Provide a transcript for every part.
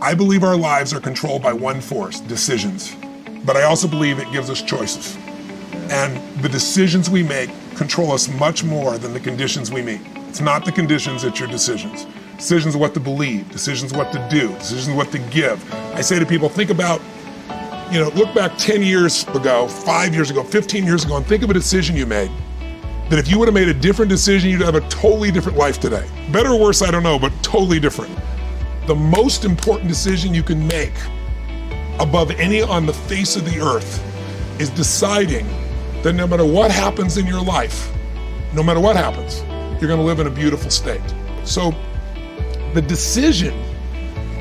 I believe our lives are controlled by one force, decisions. But I also believe it gives us choices. And the decisions we make control us much more than the conditions we meet. It's not the conditions, it's your decisions. Decisions of what to believe, decisions what to do, decisions what to give. I say to people, think about, look back 10 years ago, 5 years ago, 15 years ago, and think of a decision you made. That if you would have made a different decision, you'd have a totally different life today. Better or worse, I don't know, but totally different. The most important decision you can make above any on the face of the earth is deciding that no matter what happens in your life, no matter what happens, you're gonna live in a beautiful state. So the decision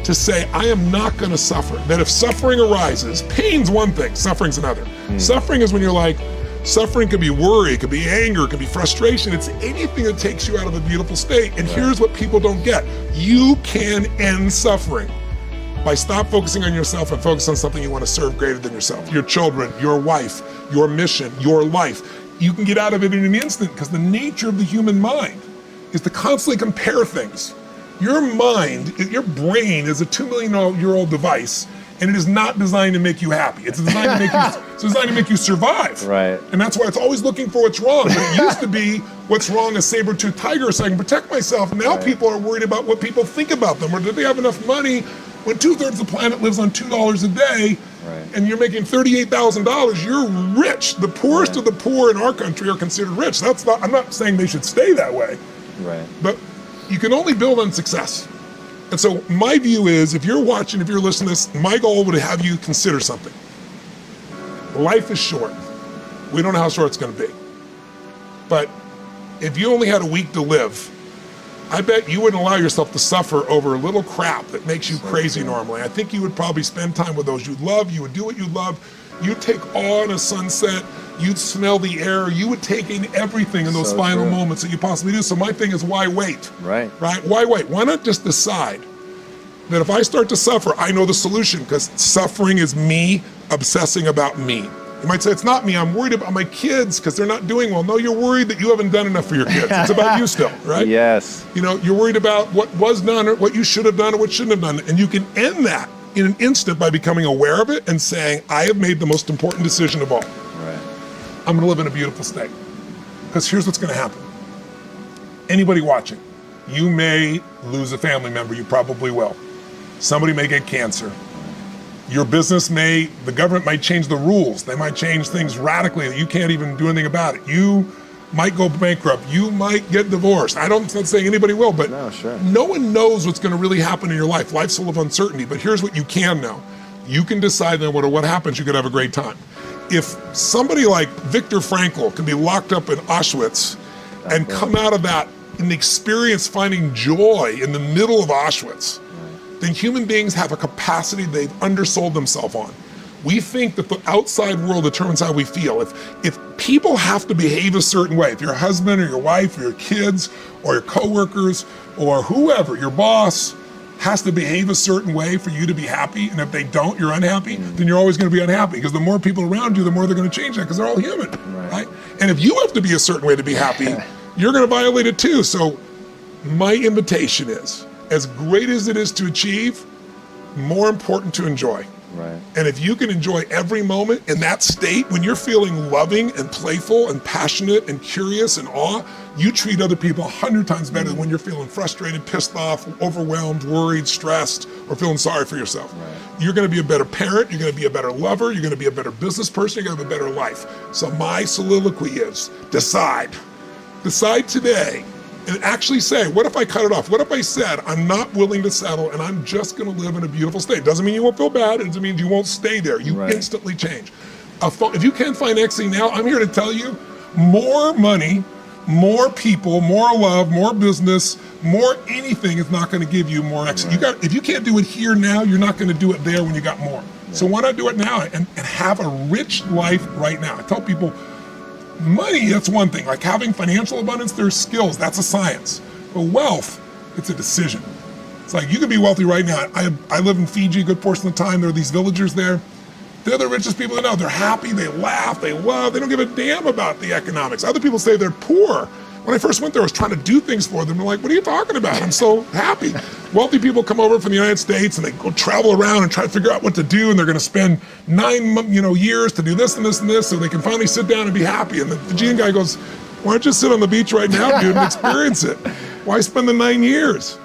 to say, I am not gonna suffer, that if suffering arises, pain's one thing, suffering's another. Suffering is when you're like, suffering could be worry, it could be anger, it could be frustration. It's anything that takes you out of a beautiful state. And here's what people don't get. You can end suffering by stop focusing on yourself and focus on something you want to serve greater than yourself. Your children, your wife, your mission, your life. You can get out of it in an instant because the nature of the human mind is to constantly compare things. Your mind, your brain is a 2 million year old device, and it is not designed to make you happy. It's designed to make you survive. Right. And that's why it's always looking for what's wrong. But it used to be what's wrong, a saber-toothed tiger, so I can protect myself. Now people are worried about what people think about them, or do they have enough money when 2/3 of the planet lives on $2 a day, and you're making $38,000, you're rich. The poorest of the poor in our country are considered rich. I'm not saying they should stay that way. Right. But you can only build on success. And so my view is, if you're watching, if you're listening to this, my goal would have you consider something. Life is short. We don't know how short it's gonna be. But if you only had a week to live, I bet you wouldn't allow yourself to suffer over a little crap that makes you crazy normally. I think you would probably spend time with those you love, you would do what you love, you'd take awe in a sunset, you'd smell the air, you would take in everything in those final moments that you possibly do. So my thing is, why wait? Right. Why wait? Why not just decide that if I start to suffer, I know the solution, because suffering is me obsessing about me. You might say, it's not me, I'm worried about my kids because they're not doing well. No, you're worried that you haven't done enough for your kids. It's about you still, right? Yes. You're worried about what was done or what you should have done or what shouldn't have done. And you can end that in an instant by becoming aware of it and saying, I have made the most important decision of all. Right. I'm gonna live in a beautiful state. Because here's what's gonna happen. Anybody watching, you may lose a family member, you probably will. Somebody may get cancer. Your business the government might change the rules. They might change things radically that you can't even do anything about it. You might go bankrupt. You might get divorced. I'm not saying anybody will, but no one knows what's gonna really happen in your life. Life's full of uncertainty, but here's what you can know. You can decide no matter what happens, you could have a great time. If somebody like Viktor Frankl can be locked up in Auschwitz and come out of that and experience finding joy in the middle of Auschwitz, then human beings have a capacity they've undersold themselves on. We think that the outside world determines how we feel. If people have to behave a certain way, if your husband or your wife or your kids or your coworkers or whoever, your boss, has to behave a certain way for you to be happy, and if they don't, you're unhappy, then you're always gonna be unhappy, because the more people around you, the more they're gonna change that, because they're all human, right? And if you have to be a certain way to be happy, you're gonna violate it too. So my invitation is, as great as it is to achieve, more important to enjoy. Right. And if you can enjoy every moment in that state, when you're feeling loving and playful and passionate and curious and awe, you treat other people 100 times better than when you're feeling frustrated, pissed off, overwhelmed, worried, stressed, or feeling sorry for yourself. Right. You're gonna be a better parent, you're gonna be a better lover, you're gonna be a better business person, you're gonna have a better life. So my soliloquy is, decide. Decide today. And actually say, what if I cut it off? What if I said, I'm not willing to settle and I'm just gonna live in a beautiful state? Doesn't mean you won't feel bad, it doesn't mean you won't stay there. You instantly change. If you can't find XE now, I'm here to tell you, more money, more people, more love, more business, more anything is not gonna give you more XE. If you can't do it here now, you're not gonna do it there when you got more. So why not do it now and have a rich life right now? I tell people, money, that's one thing. Like having financial abundance, there's skills, that's a science. But wealth, it's a decision. It's like, you could be wealthy right now. I live in Fiji a good portion of the time. There are these villagers there. They're the richest people I know. They're happy, they laugh, they love, they don't give a damn about the economics. Other people say they're poor. When I first went there, I was trying to do things for them. They're like, what are you talking about? I'm so happy. Wealthy people come over from the United States and they go travel around and try to figure out what to do, and they're going to spend 9 years to do this and this and this so they can finally sit down and be happy. And the Fijian guy goes, why don't you sit on the beach right now, dude, and experience it? Why spend the 9 years?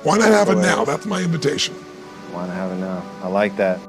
Why not have it now? That's my invitation. Why not have it now? I like that.